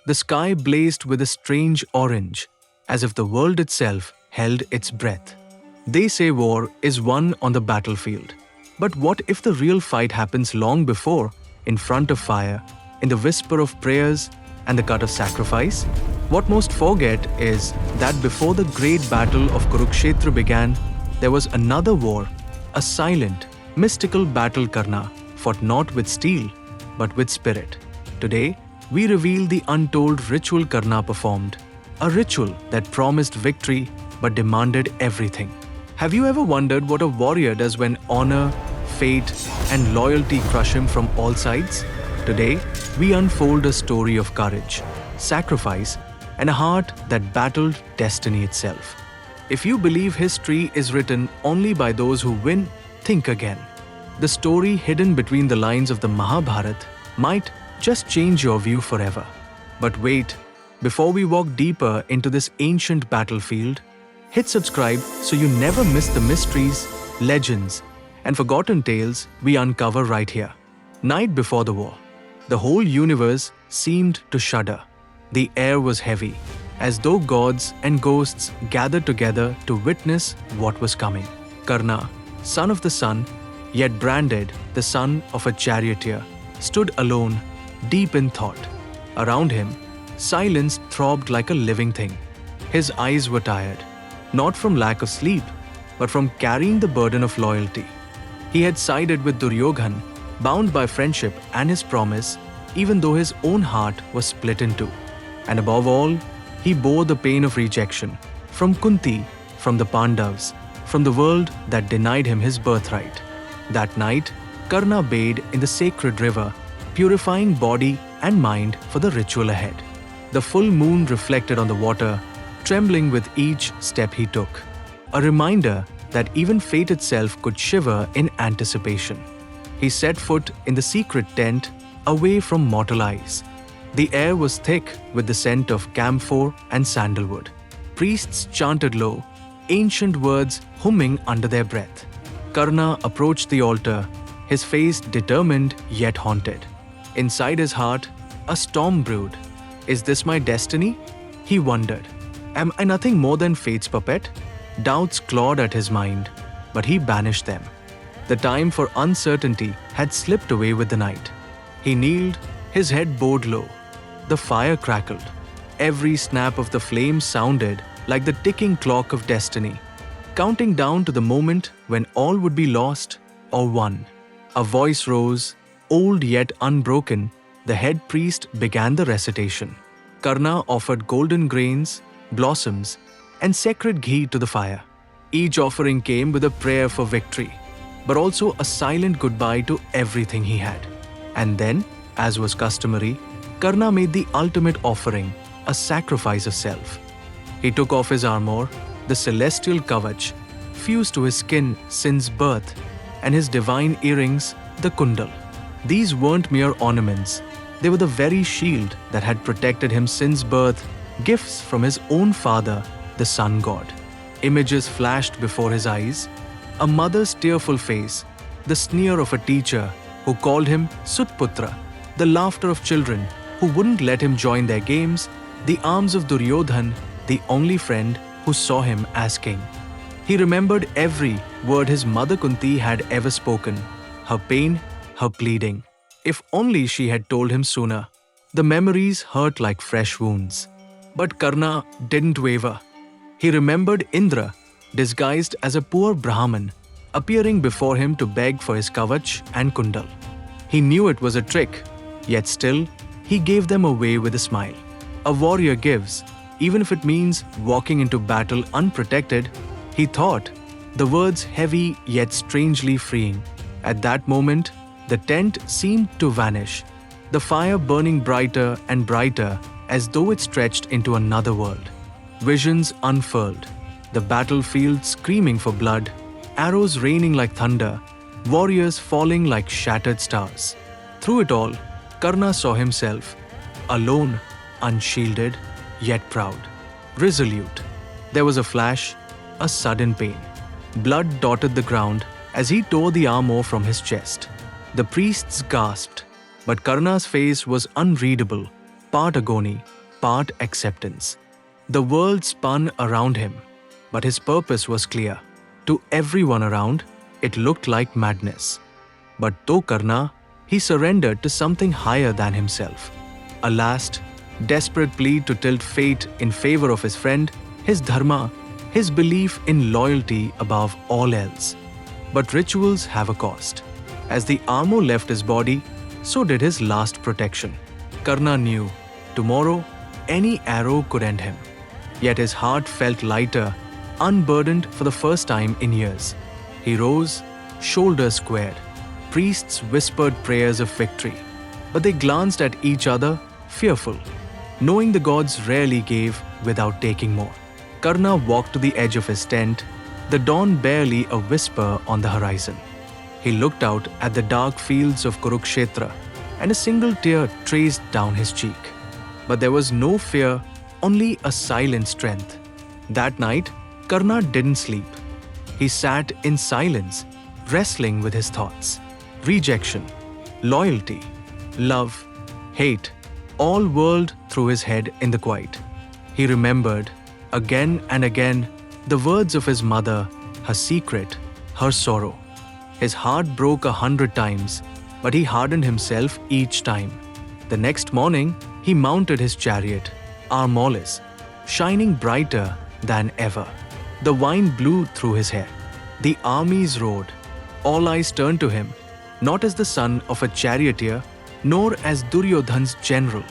The sky blazed with a strange orange, as if the world itself held its breath. They say war is won on the battlefield. But what if the real fight happens long before, in front of fire, in the whisper of prayers and the cut of sacrifice? What most forget is that before the great battle of Kurukshetra began, there was another war, a silent, mystical battle Karna fought not with steel, but with spirit. Today, we reveal the untold ritual Karna performed, a ritual that promised victory but demanded everything. Have you ever wondered what a warrior does when honor, fate, and loyalty crush him from all sides? Today, we unfold a story of courage, sacrifice, and a heart that battled destiny itself. If you believe history is written only by those who win, think again. The story hidden between the lines of the Mahabharata might just change your view forever. But wait, before we walk deeper into this ancient battlefield, hit subscribe so you never miss the mysteries, legends, and forgotten tales we uncover right here. Night before the war. The whole universe seemed to shudder. The air was heavy, as though gods and ghosts gathered together to witness what was coming. Karna, son of the sun, yet branded the son of a charioteer, stood alone, deep in thought. Around him, silence throbbed like a living thing. His eyes were tired, not from lack of sleep, but from carrying the burden of loyalty. He had sided with Duryodhan, bound by friendship and his promise, even though his own heart was split in two. And above all, he bore the pain of rejection, from Kunti, from the Pandavas, from the world that denied him his birthright. That night, Karna bathed in the sacred river, purifying body and mind for the ritual ahead. The full moon reflected on the water, trembling with each step he took. A reminder that even fate itself could shiver in anticipation. He set foot in the secret tent, away from mortal eyes. The air was thick with the scent of camphor and sandalwood. Priests chanted low, ancient words humming under their breath. Karna approached the altar, his face determined yet haunted. Inside his heart, a storm brewed. Is this my destiny? He wondered. Am I nothing more than fate's puppet? Doubts clawed at his mind, but he banished them. The time for uncertainty had slipped away with the night. He kneeled, his head bowed low. The fire crackled. Every snap of the flame sounded like the ticking clock of destiny, counting down to the moment when all would be lost or won. A voice rose, old yet unbroken. The head priest began the recitation. Karna offered golden grains, blossoms, and sacred ghee to the fire. Each offering came with a prayer for victory, but also a silent goodbye to everything he had. And then, as was customary, Karna made the ultimate offering, a sacrifice of self. He took off his armor, the celestial kavach, fused to his skin since birth, and his divine earrings, the kundal. These weren't mere ornaments. They were the very shield that had protected him since birth, gifts from his own father, the sun god. Images flashed before his eyes, a mother's tearful face, the sneer of a teacher who called him Sutputra, the laughter of children who wouldn't let him join their games, the arms of Duryodhan, the only friend who saw him as king. He remembered every word his mother Kunti had ever spoken, her pain, her pleading. If only she had told him sooner. The memories hurt like fresh wounds. But Karna didn't waver. He remembered Indra, disguised as a poor Brahmin, appearing before him to beg for his kavach and kundal. He knew it was a trick, yet still, he gave them away with a smile. A warrior gives, even if it means walking into battle unprotected, he thought, the words heavy yet strangely freeing. At that moment, the tent seemed to vanish, the fire burning brighter and brighter as though it stretched into another world. Visions unfurled, the battlefield screaming for blood, arrows raining like thunder, warriors falling like shattered stars. Through it all, Karna saw himself, alone, unshielded, yet proud, resolute. There was a flash, a sudden pain. Blood dotted the ground as he tore the armor from his chest. The priests gasped, but Karna's face was unreadable. part agony, part acceptance. The world spun around him, but his purpose was clear. To everyone around, it looked like madness. But to Karna, he surrendered to something higher than himself. A last, desperate plea to tilt fate in favor of his friend, his dharma, his belief in loyalty above all else. But rituals have a cost. As the armor left his body, so did his last protection. Karna knew, tomorrow, any arrow could end him. Yet his heart felt lighter, unburdened for the first time in years. He rose, shoulders squared. Priests whispered prayers of victory, but they glanced at each other, fearful, knowing the gods rarely gave without taking more. Karna walked to the edge of his tent, the dawn barely a whisper on the horizon. He looked out at the dark fields of Kurukshetra, and a single tear traced down his cheek. But there was no fear, only a silent strength. That night, Karna didn't sleep. He sat in silence, wrestling with his thoughts. Rejection, loyalty, love, hate, all whirled through his head in the quiet. He remembered, again and again, the words of his mother, her secret, her sorrow. His heart broke 100 times, but he hardened himself each time. The next morning, he mounted his chariot, armorless, shining brighter than ever. The wine blew through his hair. The armies rode. All eyes turned to him, not as the son of a charioteer, nor as Duryodhan's general,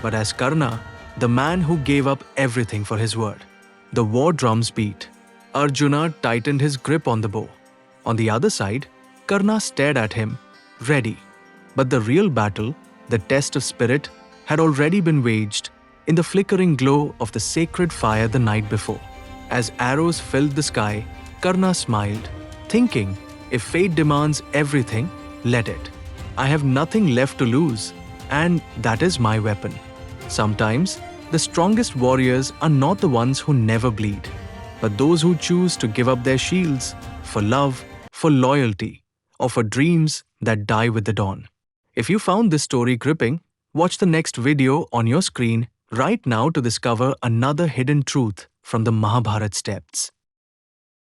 but as Karna, the man who gave up everything for his word. The war drums beat. Arjuna tightened his grip on the bow. On the other side, Karna stared at him, ready. But the real battle, the test of spirit, had already been waged in the flickering glow of the sacred fire the night before. As arrows filled the sky, Karna smiled, thinking, if fate demands everything, let it. I have nothing left to lose, and that is my weapon. Sometimes, the strongest warriors are not the ones who never bleed, but those who choose to give up their shields for love, for loyalty, or for dreams that die with the dawn. If you found this story gripping, watch the next video on your screen right now to discover another hidden truth from the Mahabharat steppes.